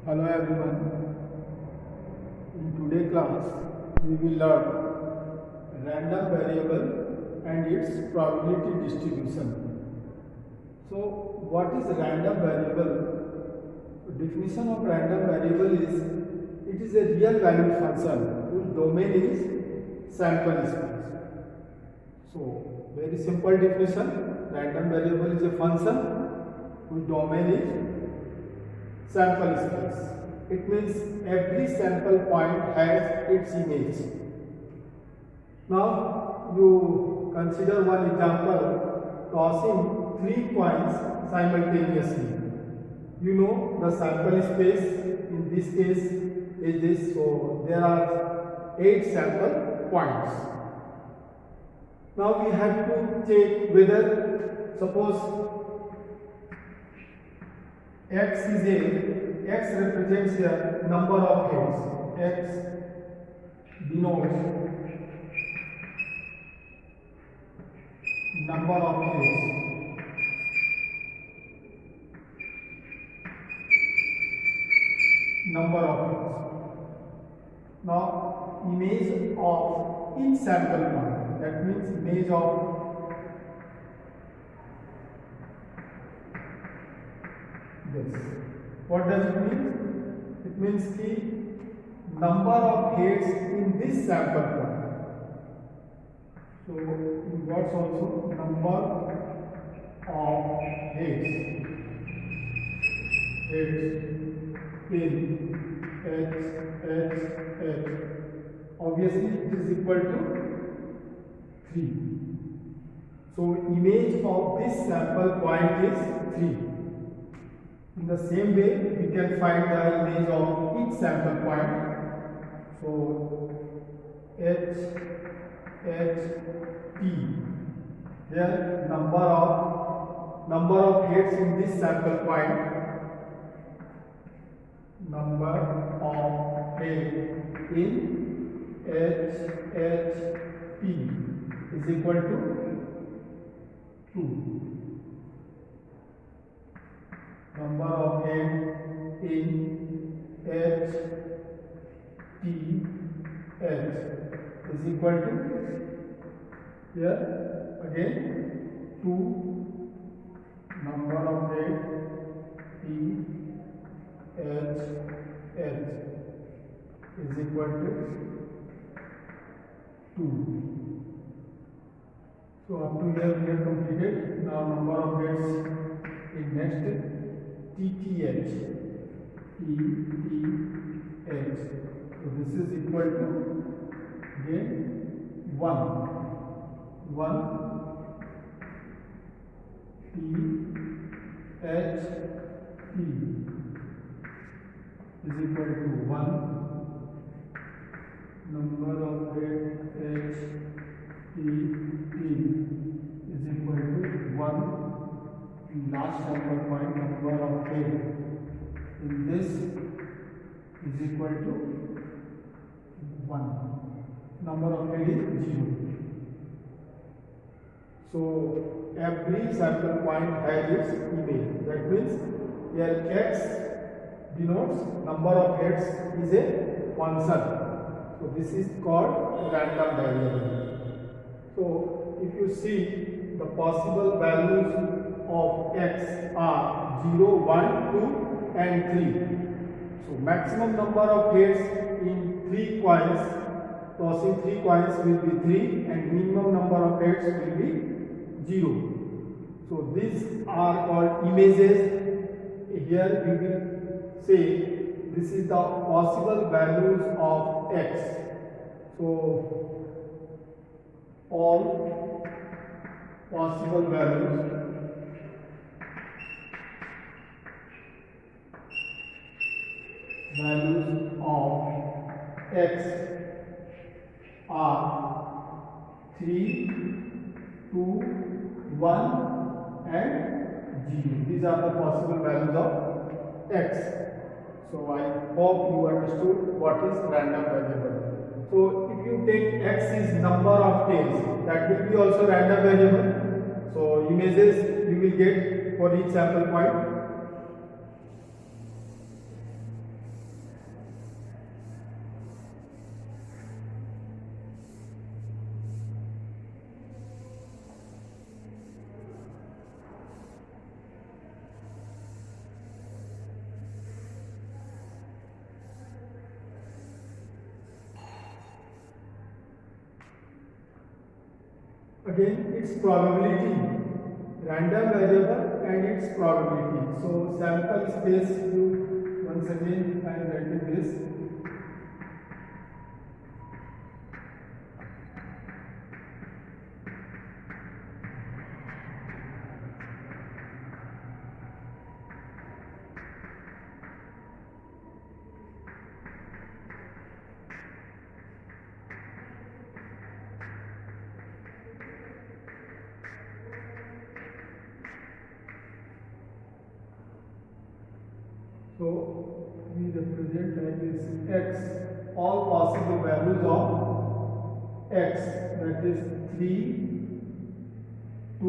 Hello everyone. In today's class, we will learn random variable and its probability distribution. So, what is random variable? Definition of random variable is it is a real valued function whose domain is sample space. So, very simple definition: random variable is a function whose domain is sample space. It means every sample point has its image. Now you consider one example: tossing 3 coins simultaneously. You know the sample space in this case is this, so there are 8 sample points. Now we have to check whether, suppose X represents a number of heads. X denotes number of heads. Number of heads. Now, image of each sample point. That means image of this. What does it mean? It means the number of heads in this sample point. So, in words also, number of heads in H. Obviously, it is equal to 3. So, image of this sample point is 3. In the same way, we can find the image of each sample point. So, T. Here, number of heads in this sample point. Number of heads in P is equal to 2. Number of heads in H is equal to, here again, 2. Number of heads H is equal to 2. So up to here we have completed. Now number of heads in next TTH. So this is equal to again 1 TH is equal to 1. Number of heads T is equal to 1. Last sample point, number of heads in this is equal to 1. Number of heads is 0. So every sample point has its image. That means here X denotes number of heads is a function. So this is called random variable. So if you see, the possible values of X are 0, 1, 2 and 3. So maximum number of heads in 3 coins, tossing 3 coins will be 3, and minimum number of heads will be 0. So these are called images. Here we will say this is the possible values of X. So all possible values of X are 3, 2, 1 and 0. These are the possible values of X. So I hope you understood what is random variable. So if you take X is number of tails, that will be also random variable. So images you will get for each sample point. again its probability, random variable and its probability. So sample space you once again I am writing this. So we represent like this x, all possible values of x, that is 3, 2,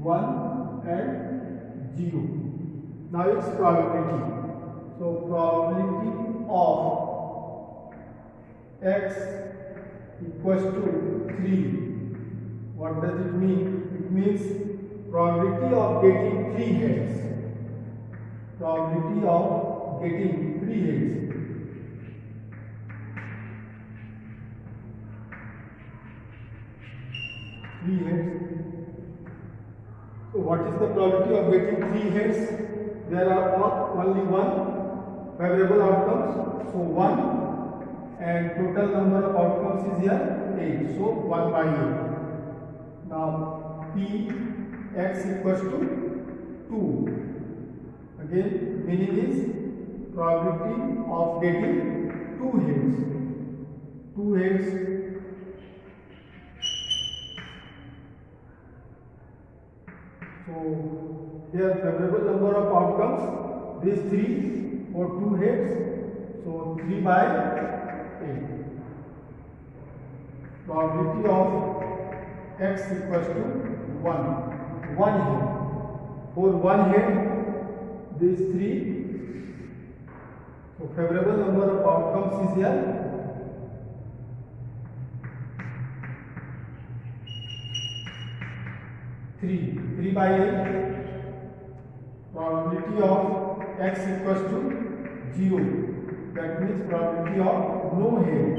1 and 0. Now its probability. So probability of x equals to 3. What does it mean? It means probability of getting 3 heads. Probability of getting 3 heads. So what is the probability of getting 3 heads? There are only one favorable outcomes. So 1 and total number of outcomes is here 8. So 1 by 8. Now P x equals to 2. Again, meaning is probability of getting 2 heads. 2 heads. So here favorable number of outcomes, these 3 for 2 heads. So 3 by 8. Probability of x equals to 1. 1 head. For 1 head, these 3. So favorable number of outcomes is here 3 by 8. Probability of x equals to 0. That means probability of no head.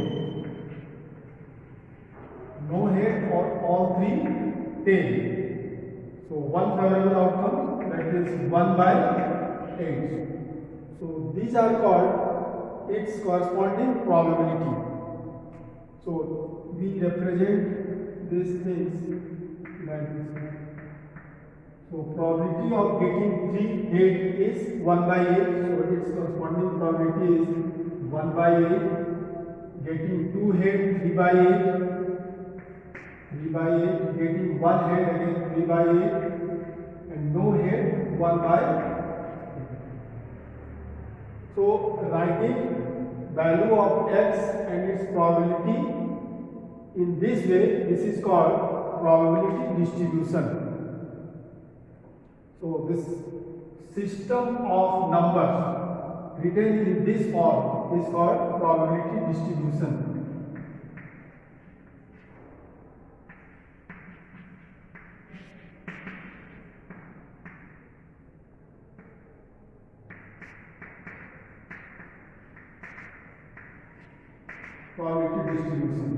No head for all 3 tail. So one favorable outcome, that is 1 by 8. So these are called its corresponding probability. So we represent these things like this. So probability of getting 3 head is 1 by 8. So its corresponding probability is 1 by 8. Getting 2 head 3 by 8. 3 by 8. Getting 1 head again 3 by 8. And no head 1 by 8. So writing value of x and its probability in this way, this is called probability distribution. So this system of numbers written in this form is called probability distribution. Probability distribution.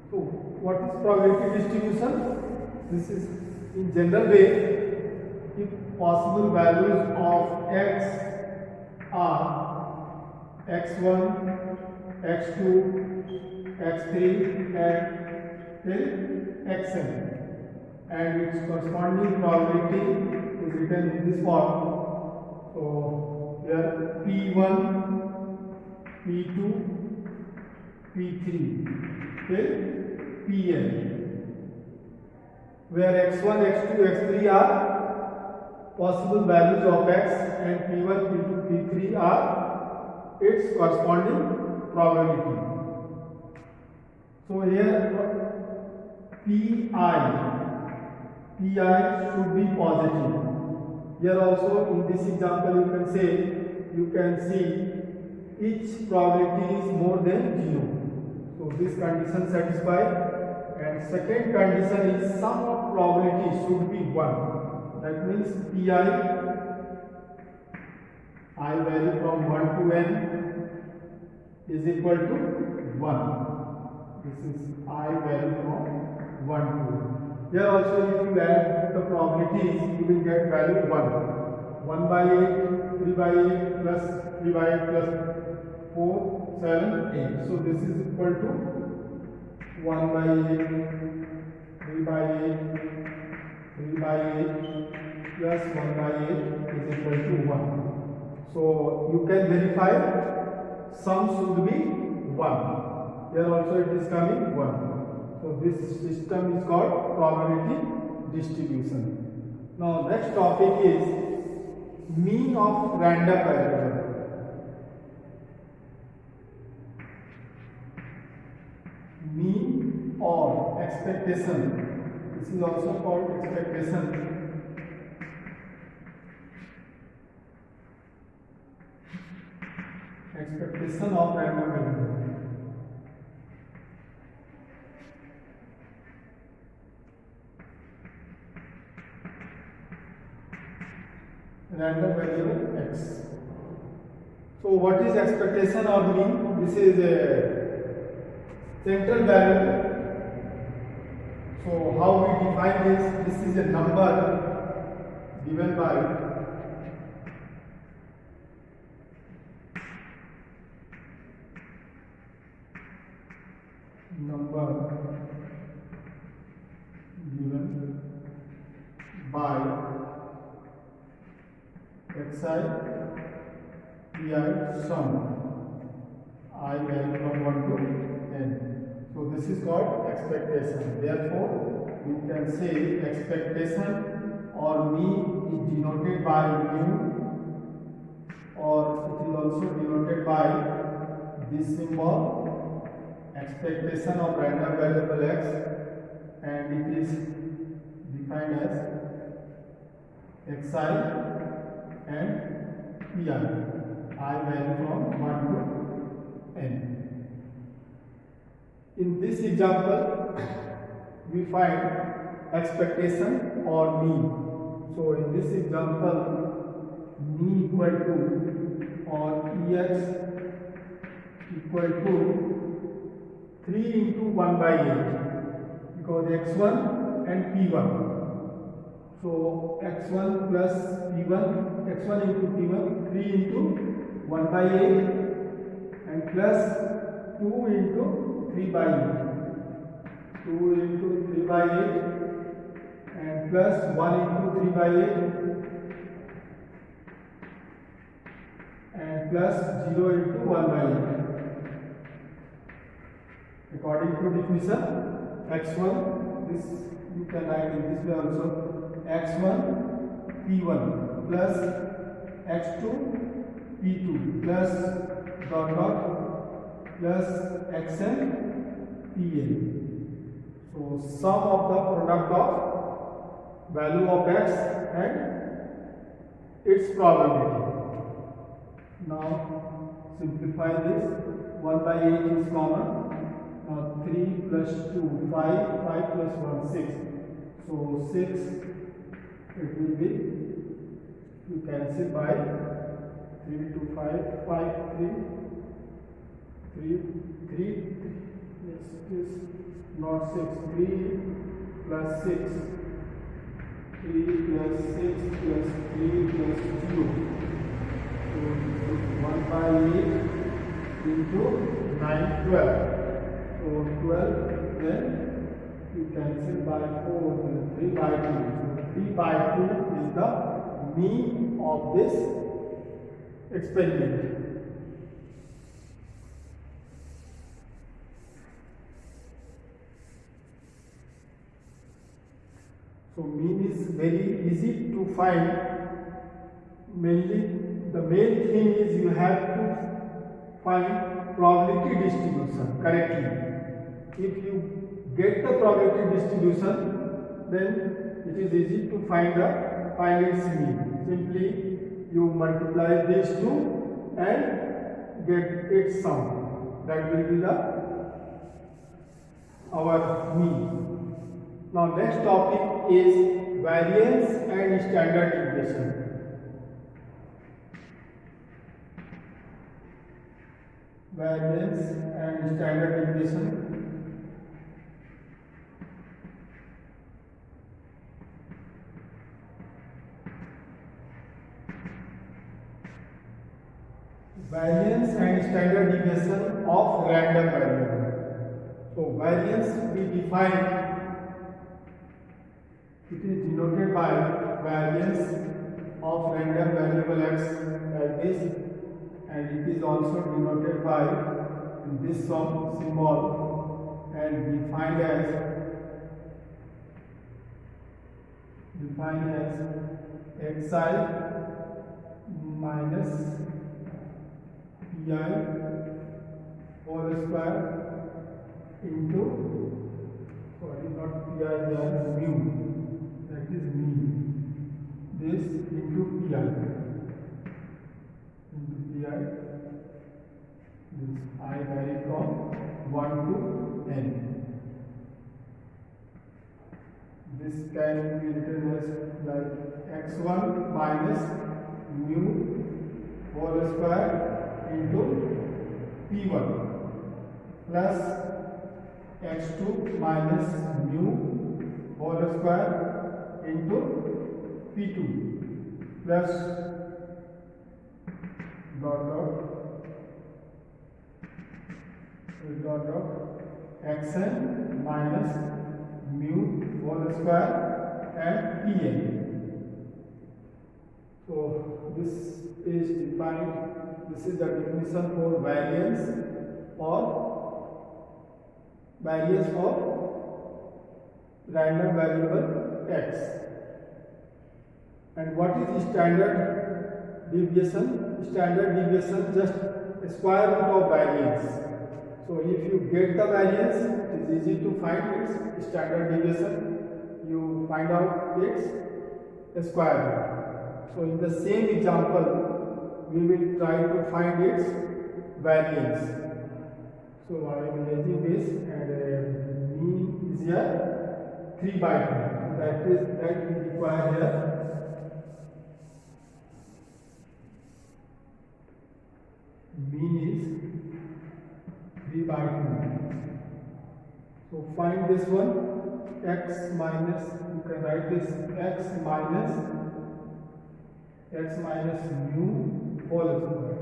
So what is probability distribution? This is in general way, if possible values of x are x1, x2, x3 and till xn, and its corresponding probability is written in this form. So here P1, P2, P3 till Pn, where x1, x2, x3 are possible values of x and P1, P2, P3 are its corresponding probability. So here Pi should be positive. Here also in this example you can see each probability is more than 0. So this condition satisfied. And second condition is sum of probability should be 1. That means I value from 1 to n is equal to 1. This is I value from 1, 2. Here also if you add the probabilities, you will get value 1. 1 by 8, 3 by 8 plus 3 by 8 plus 4, 7, 8. So this is equal to 1 by 8, 3 by 8, 3 by 8 plus 1 by 8 is equal to 1. So you can verify sum should be 1. Here also it is coming 1. So this system is called probability distribution. Now next topic is mean of random variable. Mean or expectation. This is also called expectation. Expectation of random variable. Random variable x. So what is expectation or mean? This is a central value. So how we define this? This is a number given by xi pi sum I value from 1 to n. So this is called expectation. Therefore, we can say expectation or mean is denoted by mu, or it is also denoted by this symbol, expectation of random variable x, and it is defined as xi and pi. I value from 1 to n. In this example, we find expectation or mean. So in this example, mean equal to or ex equal to 3 into 1 by 8, because x1 and p1. So x1 plus p1, x1 into p1, 3 into 1 by 8 and plus 2 into 3 by 8. 2 into 3 by 8 and plus 1 into 3 by 8 and plus 0 into 1 by 8. According to definition, x1, this you can write in this way also, x1 p1 plus x2 p2 plus dot dot plus xn pn. So sum of the product of value of x and its probability. Now simplify this. 1 by 8 is common. Now 3 plus 2 5, 5 plus 1 6. So 6 it will be, you cancel by 3 to 5, 5, 3, yes, it is not 6, 3 plus 6, 3 plus 6 plus 3 plus 0. So 1 by 8 into 9, 12. So 12, then you cancel by 4, then 3 by 2. So 3 by 2 is the mean of this experiment. So mean is very easy to find. Mainly the main thing is you have to find probability distribution correctly. If you get the probability distribution, then it is easy to find its mean. Simply you multiply these two and get its sum. That will be our mean. Now next topic is variance and standard deviation. Variance and standard deviation. variance and standard deviation of random variable. So variance we define, it is denoted by variance of random variable x like this, and it is also denoted by this symbol and defined as xi minus pi whole square into, sorry, not pi here, mu, that is mean, this into pi, this I vary from 1 to n. This can be written as like x1 minus mu whole square into p1 plus x2 minus mu whole square into p2 plus dot xn minus mu whole square and pn. So this is defined, this is the definition for variance for random variable x. And what is standard deviation? Standard deviation just square root of variance. So if you get the variance, it is easy to find its standard deviation. You find out its square root. So in the same example, we will try to find its variance. So I am using this, and mean is here 3 by 2. That we require here. Mean is 3 by 2. So find this one, x minus, you can write this x minus mu whole square.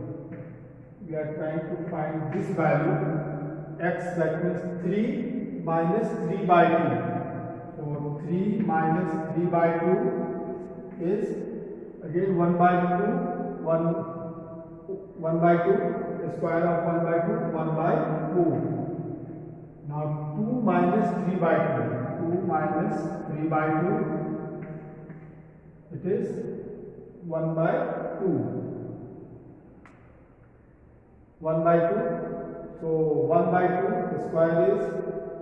We are trying to find this value, x, that means 3 minus 3 by 2. So 3 minus 3 by 2 is again 1 by 2, 1 by 2, the square of 1 by 2, 1 by 4. Now 2 minus 3 by 2, 2 minus 3 by 2, it is 1 by 2. 1 by 2, so 1 by 2, the square is,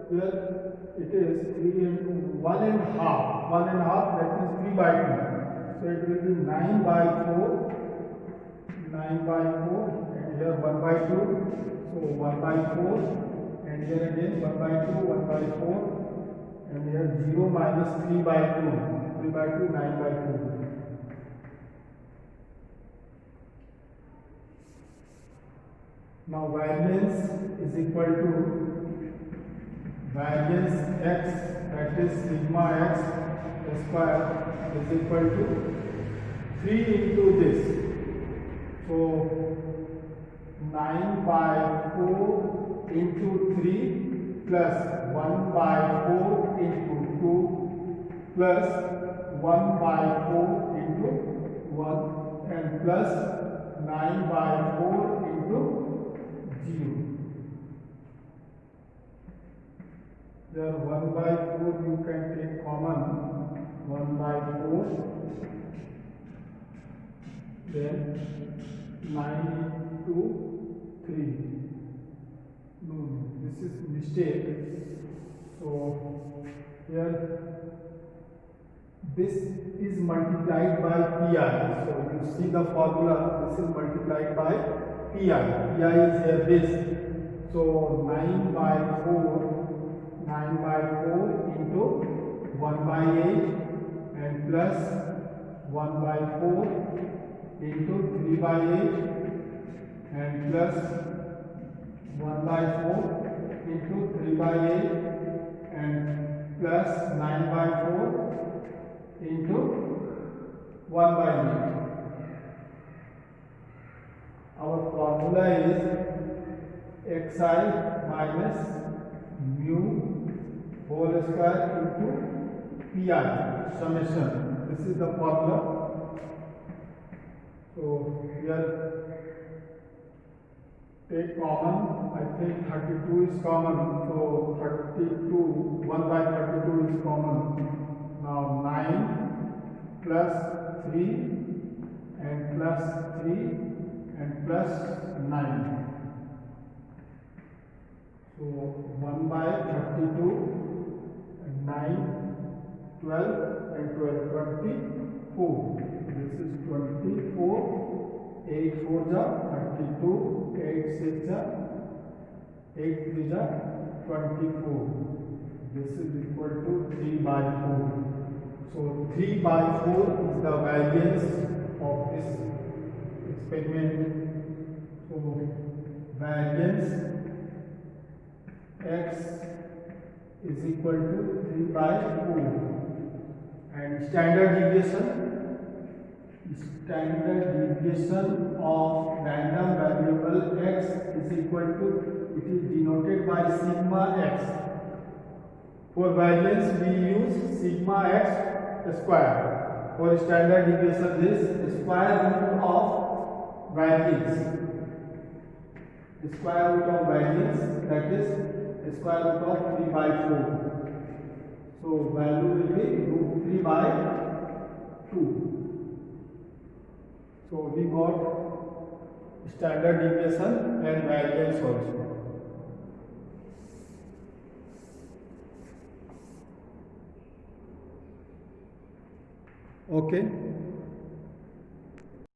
here it is 3 into 1 and half, that means 3 by 2. So it will be 9 by 4, 9 by 4, and here 1 by 2, so 1 by 4. And here again 1 by 2, 1 by 4, and here 0 minus 3 by 2, 3 by 2, 9 by 2. Now variance is equal to variance x, that is sigma x square, is equal to 3 into this. So 9 by 4 into 3 plus 1 by 4 into 2 plus 1 by 4 into 1 and plus 9 by 4 into 0. There 1 by 4 you can take common, 1 by 4, then 9 into 3. No, this is mistake. So here this is multiplied by pi. So you see the formula, this is multiplied by pi. Pi is here this. So 9 by 4 into 1 by 8 and plus 1 by 4 into 3 by 8 and plus 1 by 4 into 3 by 8 and plus 9 by 4 into 1 by 8. Our formula is xi minus mu whole square into pi summation. This is the formula. So here take common. I think 32 is common. So 32, 1 by 32 is common. Now 9 plus 3 and plus 3 and plus 9. So 1 by 32 and 9, 12 and 12, 24. This is 24, 8 4 ja 32, 8 6 ja 8 3 ja 24. This is equal to 3 by 4. So 3 by 4 is the variance of this experiment. So variance x is equal to 3 by 4, and standard deviation of random variable x is equal to, it is denoted by sigma x. For variance we use sigma x square. For standard deviation this square root of variance. Square root of variance, that is square root of 3 by 4. So value will be root 3 by 2. So we got standard deviation and variance also. Okay.